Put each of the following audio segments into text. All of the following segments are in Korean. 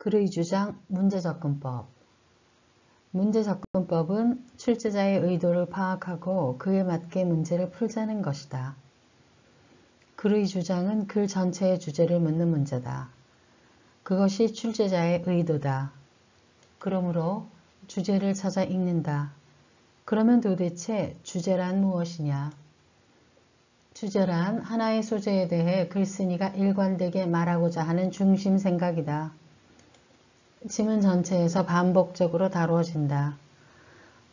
글의 주장, 문제접근법. 문제접근법은 출제자의 의도를 파악하고 그에 맞게 문제를 풀자는 것이다. 글의 주장은 글 전체의 주제를 묻는 문제다. 그것이 출제자의 의도다. 그러므로 주제를 찾아 읽는다. 그러면 도대체 주제란 무엇이냐? 주제란 하나의 소재에 대해 글쓴이가 일관되게 말하고자 하는 중심 생각이다. 지문 전체에서 반복적으로 다루어진다.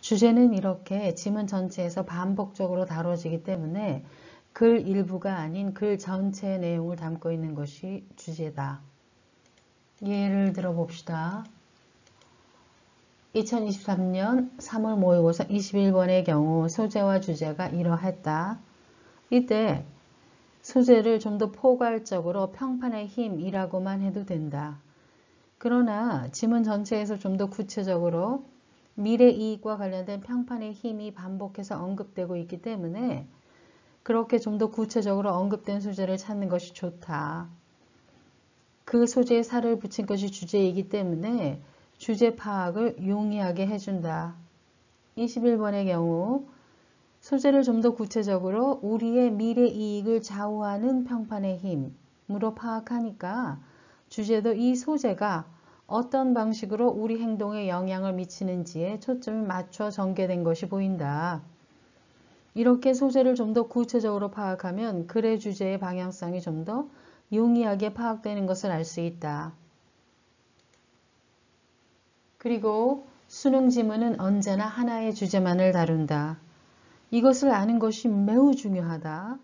주제는 이렇게 지문 전체에서 반복적으로 다루어지기 때문에 글 일부가 아닌 글 전체의 내용을 담고 있는 것이 주제다. 예를 들어 봅시다. 2023년 3월 모의고사 21번의 경우 소재와 주제가 이러했다. 이때 소재를 좀 더 포괄적으로 평판의 힘이라고만 해도 된다. 그러나 지문 전체에서 좀 더 구체적으로 미래 이익과 관련된 평판의 힘이 반복해서 언급되고 있기 때문에 그렇게 좀 더 구체적으로 언급된 소재를 찾는 것이 좋다. 그 소재에 살을 붙인 것이 주제이기 때문에 주제 파악을 용이하게 해준다. 21번의 경우 소재를 좀 더 구체적으로 우리의 미래 이익을 좌우하는 평판의 힘으로 파악하니까 주제도 이 소재가 어떤 방식으로 우리 행동에 영향을 미치는지에 초점이 맞춰 전개된 것이 보인다. 이렇게 소재를 좀 더 구체적으로 파악하면 글의 주제의 방향성이 좀 더 용이하게 파악되는 것을 알 수 있다. 그리고 수능 지문은 언제나 하나의 주제만을 다룬다. 이것을 아는 것이 매우 중요하다.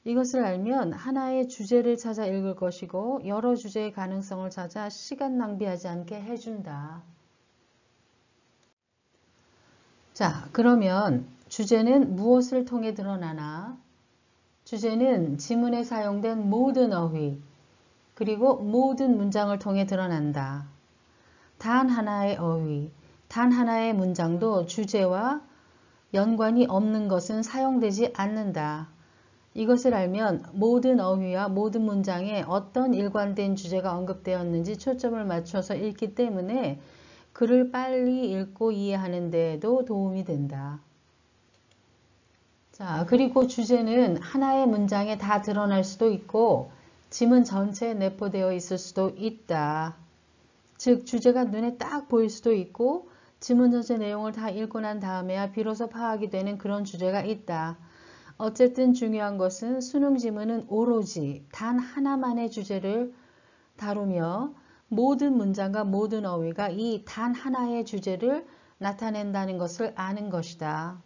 이것을 알면 하나의 주제를 찾아 읽을 것이고 여러 주제의 가능성을 찾아 시간 낭비하지 않게 해준다. 자, 그러면 주제는 무엇을 통해 드러나나? 주제는 지문에 사용된 모든 어휘, 그리고 모든 문장을 통해 드러난다. 단 하나의 어휘, 단 하나의 문장도 주제와 연관이 없는 것은 사용되지 않는다. 이것을 알면 모든 어휘와 모든 문장에 어떤 일관된 주제가 언급되었는지 초점을 맞춰서 읽기 때문에 글을 빨리 읽고 이해하는 데에도 도움이 된다. 자, 그리고 주제는 하나의 문장에 다 드러날 수도 있고 지문 전체에 내포되어 있을 수도 있다. 즉 주제가 눈에 딱 보일 수도 있고 지문 전체 내용을 다 읽고 난 다음에야 비로소 파악이 되는 그런 주제가 있다. 어쨌든 중요한 것은 수능 지문은 오로지 단 하나만의 주제를 다루며 모든 문장과 모든 어휘가 이 단 하나의 주제를 나타낸다는 것을 아는 것이다.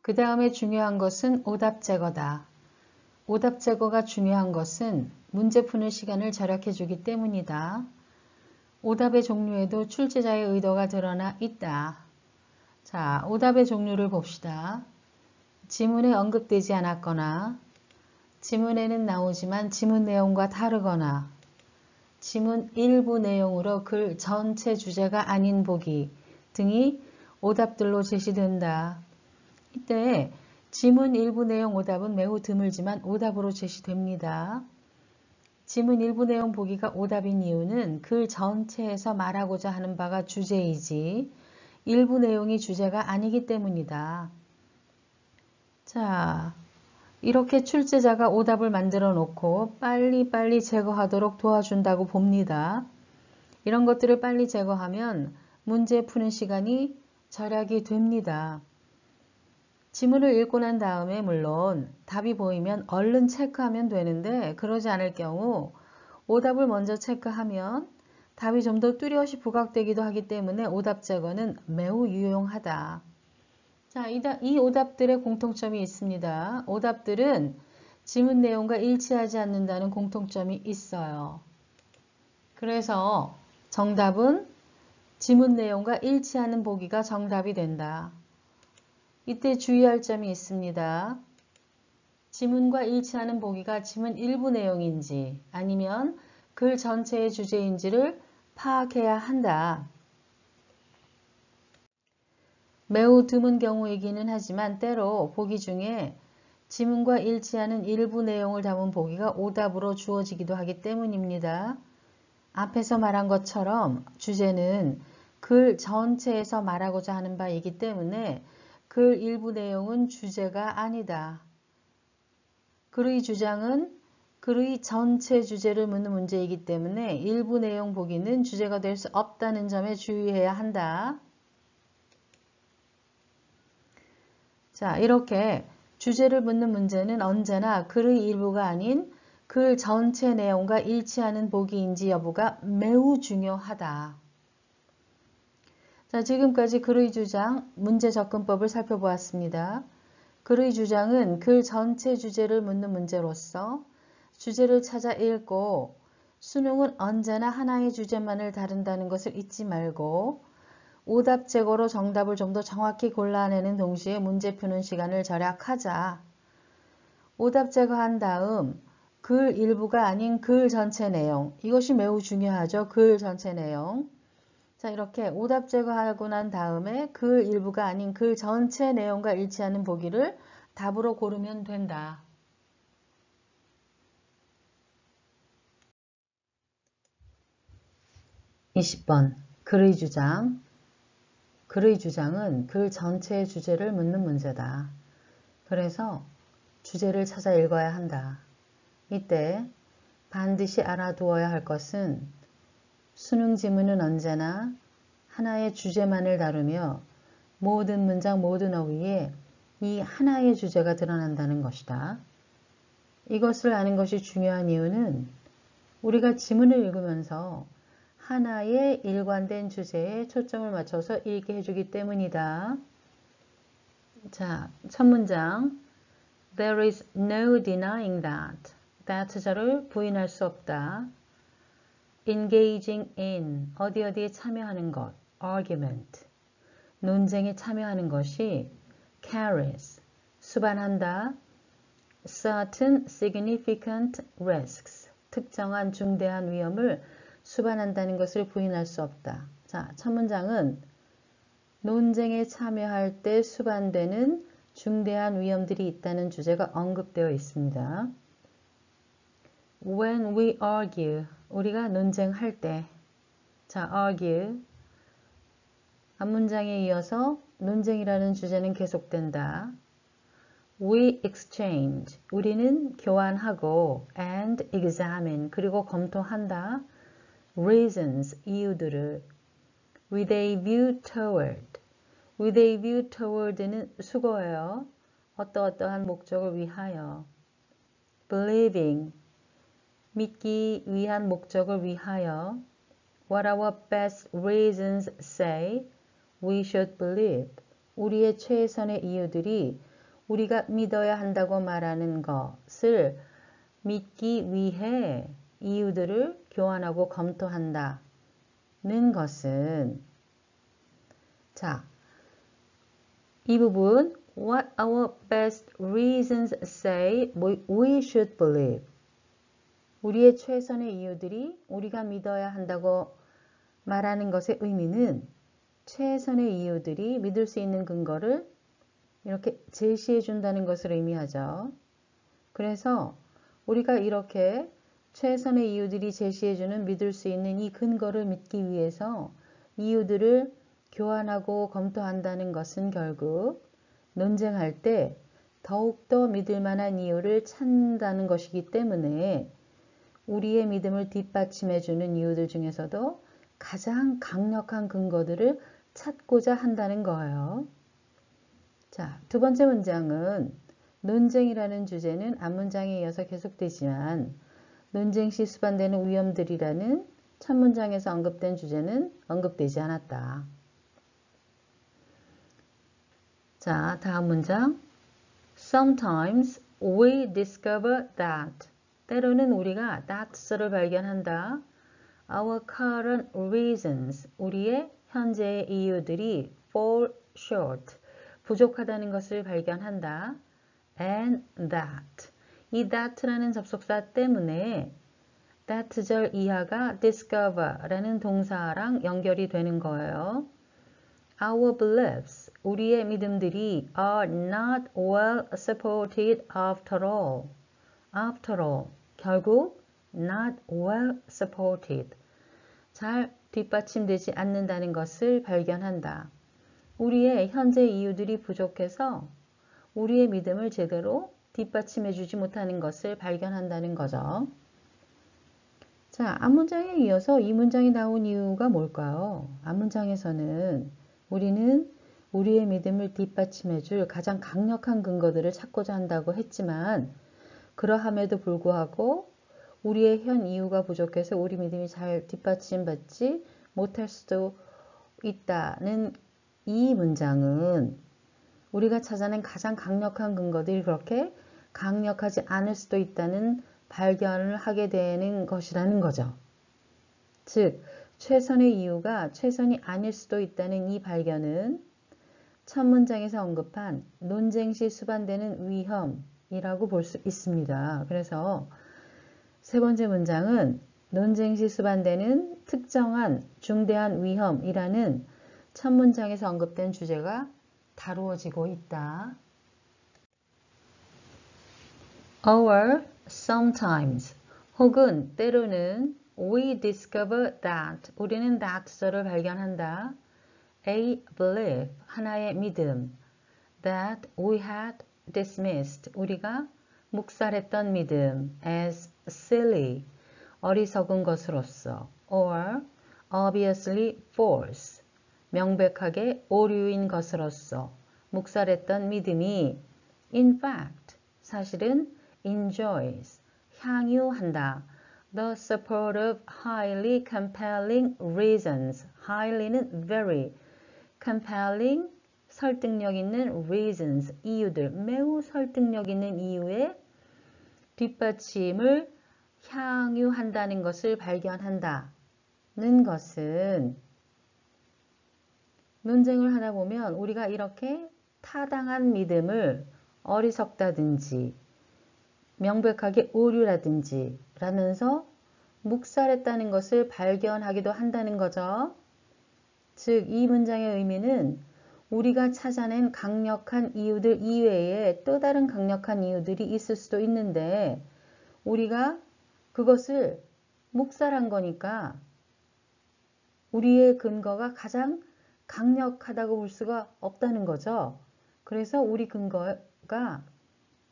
그 다음에 중요한 것은 오답 제거다. 오답 제거가 중요한 것은 문제 푸는 시간을 절약해 주기 때문이다. 오답의 종류에도 출제자의 의도가 드러나 있다. 자, 오답의 종류를 봅시다. 지문에 언급되지 않았거나 지문에는 나오지만 지문 내용과 다르거나 지문 일부 내용으로 글 전체 주제가 아닌 보기 등이 오답들로 제시된다. 이때 지문 일부 내용 오답은 매우 드물지만 오답으로 제시됩니다. 지문 일부 내용 보기가 오답인 이유는 글 전체에서 말하고자 하는 바가 주제이지 일부 내용이 주제가 아니기 때문이다. 자, 이렇게 출제자가 오답을 만들어 놓고 빨리빨리 제거하도록 도와준다고 봅니다. 이런 것들을 빨리 제거하면 문제 푸는 시간이 절약이 됩니다. 지문을 읽고 난 다음에 물론 답이 보이면 얼른 체크하면 되는데 그러지 않을 경우 오답을 먼저 체크하면 답이 좀 더 뚜렷이 부각되기도 하기 때문에 오답 제거는 매우 유용하다. 자, 이 오답들의 공통점이 있습니다. 오답들은 지문 내용과 일치하지 않는다는 공통점이 있어요. 그래서 정답은 지문 내용과 일치하는 보기가 정답이 된다. 이때 주의할 점이 있습니다. 지문과 일치하는 보기가 지문 일부 내용인지 아니면 글 전체의 주제인지를 파악해야 한다. 매우 드문 경우이기는 하지만 때로 보기 중에 지문과 일치하는 일부 내용을 담은 보기가 오답으로 주어지기도 하기 때문입니다. 앞에서 말한 것처럼 주제는 글 전체에서 말하고자 하는 바이기 때문에 글 일부 내용은 주제가 아니다. 글의 주장은 글의 전체 주제를 묻는 문제이기 때문에 일부 내용 보기는 주제가 될 수 없다는 점에 주의해야 한다. 자, 이렇게 주제를 묻는 문제는 언제나 글의 일부가 아닌 글 전체 내용과 일치하는 보기인지 여부가 매우 중요하다. 자, 지금까지 글의 주장, 문제 접근법을 살펴보았습니다. 글의 주장은 글 전체 주제를 묻는 문제로서 주제를 찾아 읽고 수능은 언제나 하나의 주제만을 다룬다는 것을 잊지 말고 오답 제거로 정답을 좀 더 정확히 골라내는 동시에 문제 푸는 시간을 절약하자. 오답 제거한 다음 글 일부가 아닌 글 전체 내용, 이것이 매우 중요하죠. 글 전체 내용. 자, 이렇게 오답 제거하고 난 다음에 글 일부가 아닌 글 전체 내용과 일치하는 보기를 답으로 고르면 된다. 20번 글의 주장. 글의 주장은 글 전체의 주제를 묻는 문제다. 그래서 주제를 찾아 읽어야 한다. 이때 반드시 알아두어야 할 것은 수능 지문은 언제나 하나의 주제만을 다루며 모든 문장 모든 어휘에 이 하나의 주제가 드러난다는 것이다. 이것을 아는 것이 중요한 이유는 우리가 지문을 읽으면서 하나의 일관된 주제에 초점을 맞춰서 읽게 해주기 때문이다. 자, 첫 문장 There is no denying that. that자를 부인할 수 없다. engaging in, 어디에 참여하는 것, argument. 논쟁에 참여하는 것이 carries, 수반한다. certain significant risks, 특정한 중대한 위험을 수반한다는 것을 부인할 수 없다. 자, 첫 문장은 논쟁에 참여할 때 수반되는 중대한 위험들이 있다는 주제가 언급되어 있습니다. When we argue, 우리가 논쟁할 때. 자, argue. 앞문장에 이어서 논쟁이라는 주제는 계속된다. We exchange, 우리는 교환하고 and examine, 그리고 검토한다. reasons, 이유들을 with a view toward, with a view toward는 수거예요. 어떠한 목적을 위하여. believing, 믿기 위한 목적을 위하여. What our best reasons say we should believe, 우리의 최선의 이유들이 우리가 믿어야 한다고 말하는 것을 믿기 위해 이유들을 교환하고 검토한다는 것은, 자, 이 부분 What our best reasons say we should believe, 우리의 최선의 이유들이 우리가 믿어야 한다고 말하는 것의 의미는 최선의 이유들이 믿을 수 있는 근거를 이렇게 제시해 준다는 것을 의미하죠. 그래서 우리가 이렇게 최선의 이유들이 제시해주는 믿을 수 있는 이 근거를 믿기 위해서 이유들을 교환하고 검토한다는 것은 결국 논쟁할 때 더욱더 믿을 만한 이유를 찾는다는 것이기 때문에 우리의 믿음을 뒷받침해주는 이유들 중에서도 가장 강력한 근거들을 찾고자 한다는 거예요. 자, 두 번째 문장은 논쟁이라는 주제는 앞문장에 이어서 계속되지만 논쟁 시 수반되는 위험들이라는 첫 문장에서 언급된 주제는 언급되지 않았다. 자, 다음 문장. Sometimes we discover that. 때로는 우리가 that를 발견한다. Our current reasons. 우리의 현재의 이유들이 fall short. 부족하다는 것을 발견한다. And that. 이 that라는 접속사 때문에 that절 이하가 discover라는 동사랑 연결이 되는 거예요. Our beliefs, 우리의 믿음들이 are not well supported after all. After all, 결국 not well supported. 잘 뒷받침되지 않는다는 것을 발견한다. 우리의 현재 이유들이 부족해서 우리의 믿음을 제대로 뒷받침해주지 못하는 것을 발견한다는 거죠. 자, 앞문장에 이어서 이 문장이 나온 이유가 뭘까요? 앞문장에서는 우리는 우리의 믿음을 뒷받침해줄 가장 강력한 근거들을 찾고자 한다고 했지만 그러함에도 불구하고 우리의 현 이유가 부족해서 우리 믿음이 잘 뒷받침받지 못할 수도 있다는 이 문장은 우리가 찾아낸 가장 강력한 근거들이 그렇게 강력하지 않을 수도 있다는 발견을 하게 되는 것이라는 거죠. 즉, 최선의 이유가 최선이 아닐 수도 있다는 이 발견은 첫 문장에서 언급한 논쟁 시 수반되는 위험이라고 볼 수 있습니다. 그래서 세 번째 문장은 논쟁 시 수반되는 특정한 중대한 위험이라는 첫 문장에서 언급된 주제가 다루어지고 있다. Or sometimes 혹은 때로는 we discover that 우리는 that서를 발견한다. A belief 하나의 믿음 that we had dismissed 우리가 묵살했던 믿음 as silly 어리석은 것으로서 or obviously false 명백하게 오류인 것으로서 묵살했던 믿음이 in fact 사실은 enjoys 향유한다. The support of highly compelling reasons. highly는 very, compelling 설득력 있는 reasons 이유들 매우 설득력 있는 이유의 뒷받침을 향유한다는 것을 발견한다는 것은 논쟁을 하다 보면 우리가 이렇게 타당한 믿음을 어리석다든지 명백하게 오류라든지 라면서 묵살했다는 것을 발견하기도 한다는 거죠. 즉, 이 문장의 의미는 우리가 찾아낸 강력한 이유들 이외에 또 다른 강력한 이유들이 있을 수도 있는데 우리가 그것을 묵살한 거니까 우리의 근거가 가장 강력하다고 볼 수가 없다는 거죠. 그래서 우리 근거가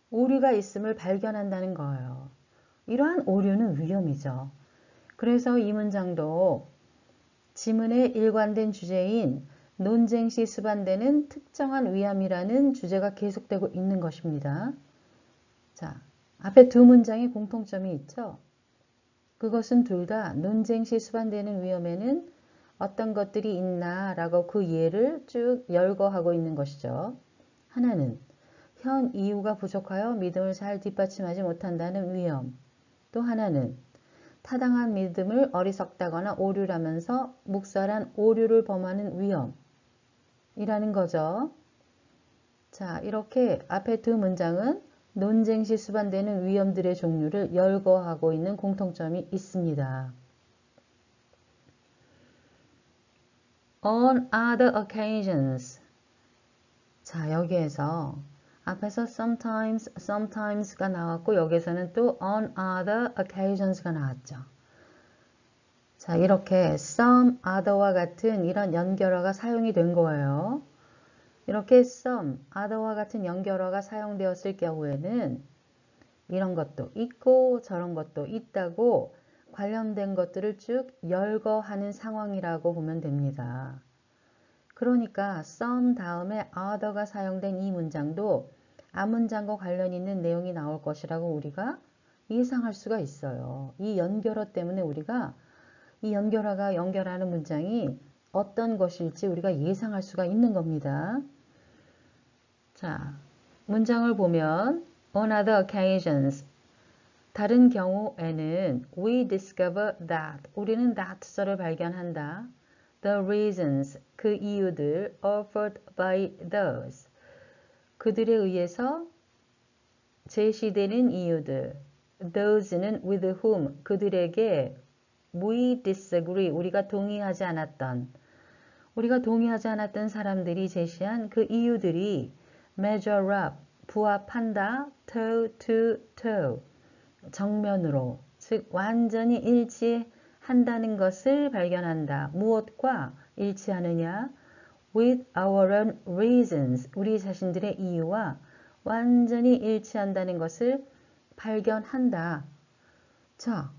오류가 있음을 발견한다는 거예요. 이러한 오류는 위험이죠. 그래서 이 문장도 지문의 일관된 주제인 논쟁 시 수반되는 특정한 위험이라는 주제가 계속되고 있는 것입니다. 자, 앞에 두 문장에 공통점이 있죠. 그것은 둘 다 논쟁 시 수반되는 위험에는 어떤 것들이 있나 라고 그 예를 쭉 열거하고 있는 것이죠. 하나는 현 이유가 부족하여 믿음을 잘 뒷받침하지 못한다는 위험. 또 하나는 타당한 믿음을 어리석다거나 오류라면서 묵살한 오류를 범하는 위험이라는 거죠. 자, 이렇게 앞에 두 문장은 논쟁 시 수반되는 위험들의 종류를 열거하고 있는 공통점이 있습니다. On other occasions. 자, 여기에서 앞에서 sometimes가 나왔고 여기서는 또 on other occasions가 나왔죠. 자, 이렇게 some, other와 같은 이런 연결어가 사용이 된 거예요. 이렇게 some, other와 같은 연결어가 사용되었을 경우에는 이런 것도 있고 저런 것도 있다고 관련된 것들을 쭉 열거하는 상황이라고 보면 됩니다. 그러니까 some 다음에 other가 사용된 이 문장도 앞문장과 관련 있는 내용이 나올 것이라고 우리가 예상할 수가 있어요. 이 연결어 때문에 우리가 이 연결어가 연결하는 문장이 어떤 것일지 우리가 예상할 수가 있는 겁니다. 자, 문장을 보면 on other occasions 다른 경우에는 we discover that 우리는 that서를 발견한다. The reasons 그 이유들 offered by those 그들에 의해서 제시되는 이유들 those는 with whom 그들에게 we disagree 우리가 동의하지 않았던 우리가 동의하지 않았던 사람들이 제시한 그 이유들이 measure up, 부합한다, toe to toe, 정면으로, 즉 완전히 일치한다는 것을 발견한다. 무엇과 일치하느냐? with our own reasons, 우리 자신들의 이유와 완전히 일치한다는 것을 발견한다. 자,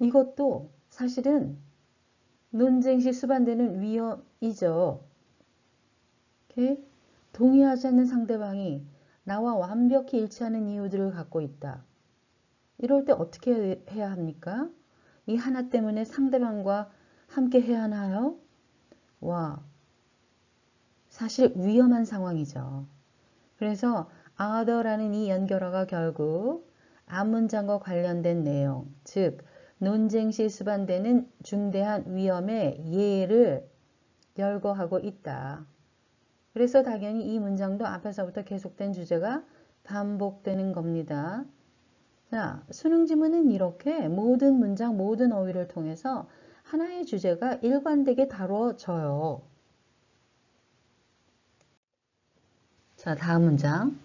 이것도 사실은 논쟁 시 수반되는 위험이죠. 오케이? 동의하지 않는 상대방이 나와 완벽히 일치하는 이유들을 갖고 있다. 이럴 때 어떻게 해야 합니까? 이 하나 때문에 상대방과 함께 해야 하나요? 와, 사실 위험한 상황이죠. 그래서 other라는 이 연결어가 결국 앞문장과 관련된 내용, 즉 논쟁 시 수반되는 중대한 위험의 예를 열거하고 있다. 그래서 당연히 이 문장도 앞에서부터 계속된 주제가 반복되는 겁니다. 자, 수능 지문은 이렇게 모든 문장, 모든 어휘를 통해서 하나의 주제가 일관되게 다뤄져요. 자, 다음 문장.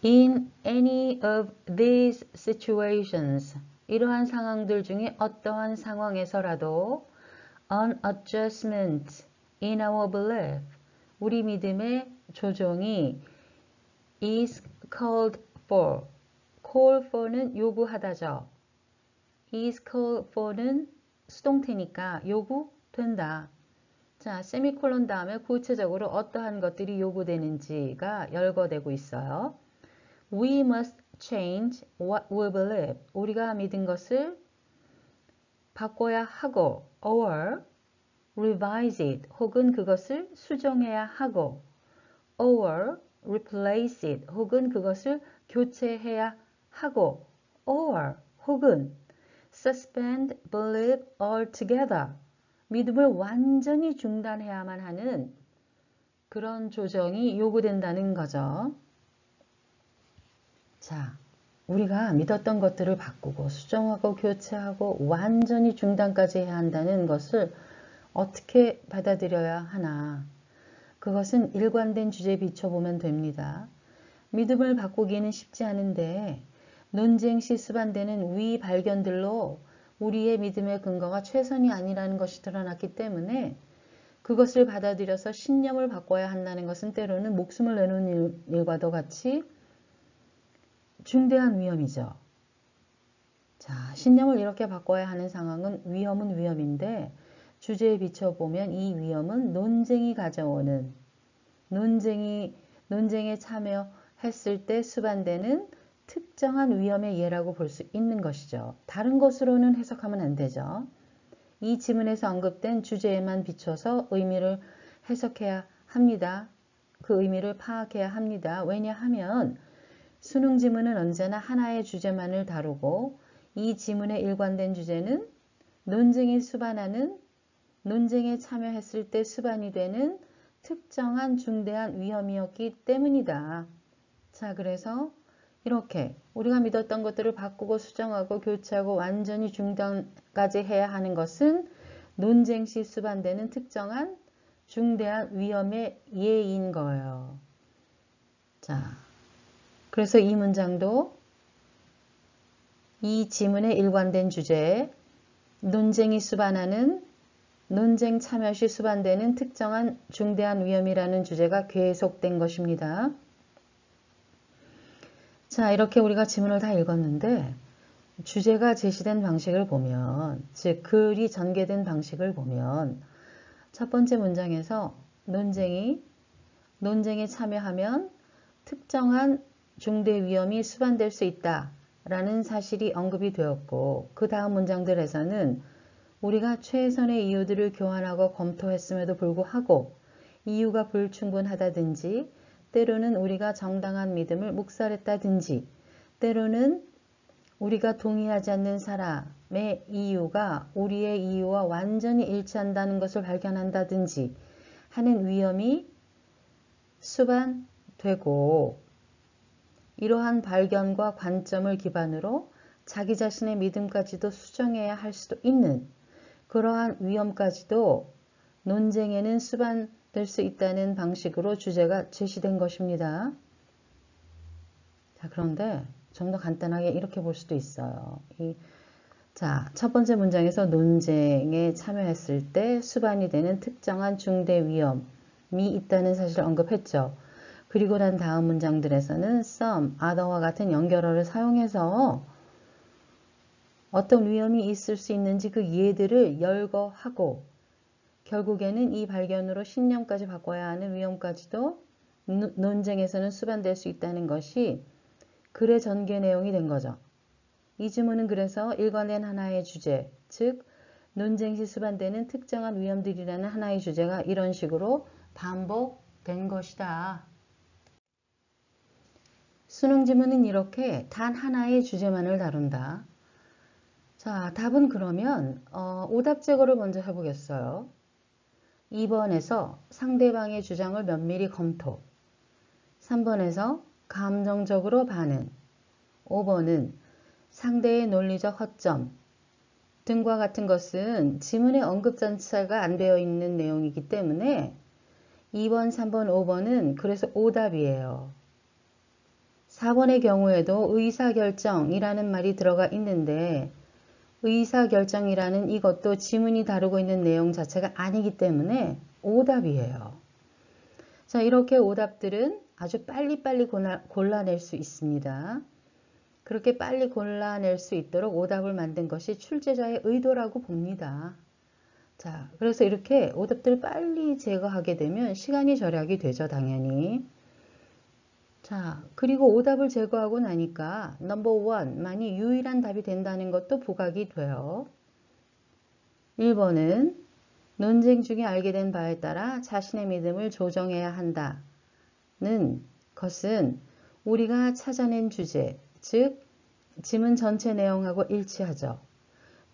In any of these situations, 이러한 상황들 중에 어떠한 상황에서라도 an adjustment in our belief, 우리 믿음의 조정이 is called for. call for는 요구하다죠. is called for는 수동태니까 요구된다. 자, 세미콜론 다음에 구체적으로 어떠한 것들이 요구되는지가 열거되고 있어요. We must change what we believe. 우리가 믿은 것을 바꿔야 하고, or revise it, 혹은 그것을 수정해야 하고, or replace it, 혹은 그것을 교체해야 하고, or 혹은 suspend belief altogether, 믿음을 완전히 중단해야만 하는 그런 조정이 요구된다는 거죠. 자, 우리가 믿었던 것들을 바꾸고 수정하고 교체하고 완전히 중단까지 해야 한다는 것을 어떻게 받아들여야 하나? 그것은 일관된 주제에 비춰보면 됩니다. 믿음을 바꾸기는 쉽지 않은데 논쟁 시 수반되는 위 발견들로 우리의 믿음의 근거가 최선이 아니라는 것이 드러났기 때문에 그것을 받아들여서 신념을 바꿔야 한다는 것은 때로는 목숨을 내놓는 일과도 같이 중대한 위험이죠. 자, 신념을 이렇게 바꿔야 하는 상황은 위험은 위험인데 주제에 비춰보면 이 위험은 논쟁이 가져오는 논쟁에 참여했을 때 수반되는 특정한 위험의 예라고 볼 수 있는 것이죠. 다른 것으로는 해석하면 안 되죠. 이 지문에서 언급된 주제에만 비춰서 의미를 해석해야 합니다. 그 의미를 파악해야 합니다. 왜냐하면 수능 지문은 언제나 하나의 주제만을 다루고 이 지문의 일관된 주제는 논쟁에 참여했을 때 수반이 되는 특정한 중대한 위험이었기 때문이다. 자, 그래서 이렇게 우리가 믿었던 것들을 바꾸고 수정하고 교체하고 완전히 중단까지 해야 하는 것은 논쟁 시 수반되는 특정한 중대한 위험의 예인 거예요. 자, 그래서 이 문장도 이 지문의 일관된 주제에 논쟁이 수반하는 논쟁 참여 시 수반되는 특정한 중대한 위험이라는 주제가 계속된 것입니다. 자, 이렇게 우리가 지문을 다 읽었는데 주제가 제시된 방식을 보면, 즉 글이 전개된 방식을 보면 첫 번째 문장에서 논쟁에 참여하면 특정한 중대 위험이 수반될 수 있다라는 사실이 언급이 되었고 그 다음 문장들에서는 우리가 최선의 이유들을 교환하고 검토했음에도 불구하고 이유가 불충분하다든지 때로는 우리가 정당한 믿음을 묵살했다든지 때로는 우리가 동의하지 않는 사람의 이유가 우리의 이유와 완전히 일치한다는 것을 발견한다든지 하는 위험이 수반되고 이러한 발견과 관점을 기반으로 자기 자신의 믿음까지도 수정해야 할 수도 있는 그러한 위험까지도 논쟁에는 수반될 수 있다는 방식으로 주제가 제시된 것입니다. 자, 그런데 좀 더 간단하게 이렇게 볼 수도 있어요. 자, 첫 번째 문장에서 논쟁에 참여했을 때 수반이 되는 특정한 중대 위험이 있다는 사실을 언급했죠. 그리고 난 다음 문장들에서는 some, other와 같은 연결어를 사용해서 어떤 위험이 있을 수 있는지 그 예들을 열거하고 결국에는 이 발견으로 신념까지 바꿔야 하는 위험까지도 논쟁에서는 수반될 수 있다는 것이 글의 전개 내용이 된 거죠. 이 지문은 그래서 일관된 하나의 주제, 즉 논쟁 시 수반되는 특정한 위험들이라는 하나의 주제가 이런 식으로 반복된 것이다. 수능 지문은 이렇게 단 하나의 주제만을 다룬다. 자, 답은 그러면 오답 제거를 먼저 해보겠어요. 2번에서 상대방의 주장을 면밀히 검토, 3번에서 감정적으로 반응, 5번은 상대의 논리적 허점 등과 같은 것은 지문의 언급 전체가 안 되어 있는 내용이기 때문에 2번, 3번, 5번은 그래서 오답이에요. 4번의 경우에도 의사결정이라는 말이 들어가 있는데 의사결정이라는 이것도 지문이 다루고 있는 내용 자체가 아니기 때문에 오답이에요. 자, 이렇게 오답들은 아주 빨리빨리 골라낼 수 있습니다. 그렇게 빨리 골라낼 수 있도록 오답을 만든 것이 출제자의 의도라고 봅니다. 자, 그래서 이렇게 오답들을 빨리 제거하게 되면 시간이 절약이 되죠, 당연히. 자, 그리고 오답을 제거하고 나니까 넘버 1만이 유일한 답이 된다는 것도 부각이 돼요. 1번은 논쟁 중에 알게 된 바에 따라 자신의 믿음을 조정해야 한다는 것은 우리가 찾아낸 주제, 즉 지문 전체 내용하고 일치하죠.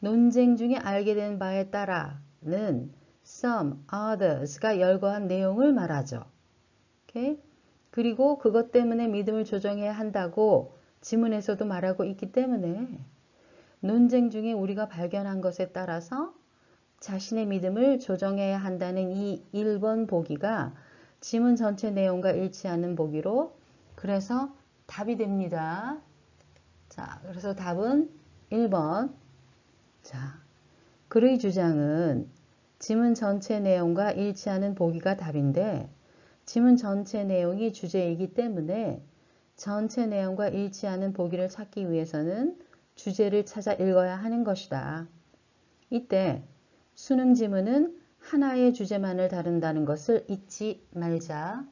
논쟁 중에 알게 된 바에 따라는 some, others가 열거한 내용을 말하죠. 오케이? 그리고 그것 때문에 믿음을 조정해야 한다고 지문에서도 말하고 있기 때문에 논쟁 중에 우리가 발견한 것에 따라서 자신의 믿음을 조정해야 한다는 이 1번 보기가 지문 전체 내용과 일치하는 보기로 그래서 답이 됩니다. 자, 그래서 답은 1번. 자, 글의 주장은 지문 전체 내용과 일치하는 보기가 답인데 지문 전체 내용이 주제이기 때문에 전체 내용과 일치하는 보기를 찾기 위해서는 주제를 찾아 읽어야 하는 것이다. 이때 수능 지문은 하나의 주제만을 다룬다는 것을 잊지 말자.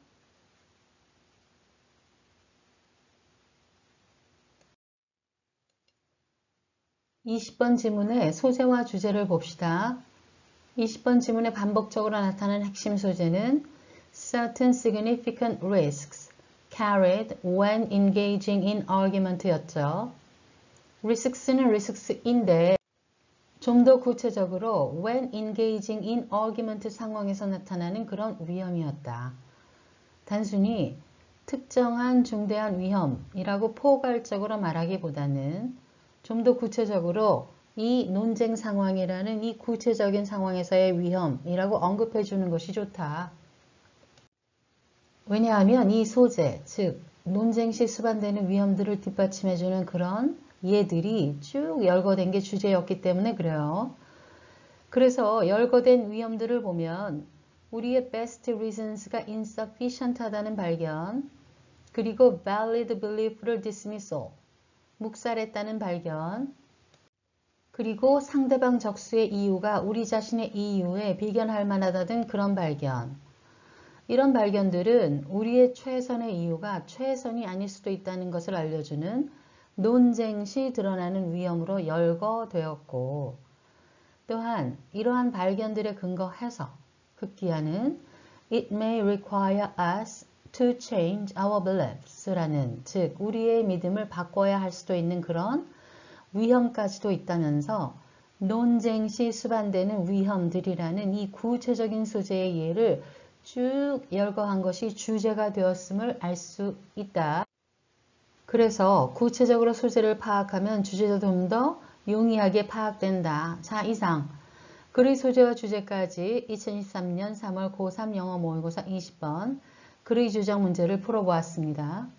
20번 지문의 소재와 주제를 봅시다. 20번 지문에 반복적으로 나타나는 핵심 소재는 certain significant risks carried when engaging in argument였죠. risks는 risks인데 좀 더 구체적으로 when engaging in argument 상황에서 나타나는 그런 위험이었다. 단순히 특정한 중대한 위험이라고 포괄적으로 말하기보다는 좀 더 구체적으로 이 논쟁 상황이라는 이 구체적인 상황에서의 위험이라고 언급해 주는 것이 좋다. 왜냐하면 이 소재, 즉 논쟁 시 수반되는 위험들을 뒷받침해 주는 그런 예들이 쭉 열거된 게 주제였기 때문에 그래요. 그래서 열거된 위험들을 보면 우리의 best reasons가 insufficient 하다는 발견, 그리고 valid belief를 dismissal, 묵살했다는 발견, 그리고 상대방 적수의 이유가 우리 자신의 이유에 비견할 만하다는 그런 발견. 이런 발견들은 우리의 최선의 이유가 최선이 아닐 수도 있다는 것을 알려주는 논쟁 시 드러나는 위험으로 열거되었고 또한 이러한 발견들에 근거해서 급기야는 It may require us to change our beliefs라는 즉 우리의 믿음을 바꿔야 할 수도 있는 그런 위험까지도 있다면서 논쟁 시 수반되는 위험들이라는 이 구체적인 소재의 예를 쭉 열거한 것이 주제가 되었음을 알 수 있다. 그래서 구체적으로 소재를 파악하면 주제도 좀 더 용이하게 파악된다. 자, 이상 글의 소재와 주제까지 2023년 3월 고3 영어 모의고사 20번 글의 주장 문제를 풀어보았습니다.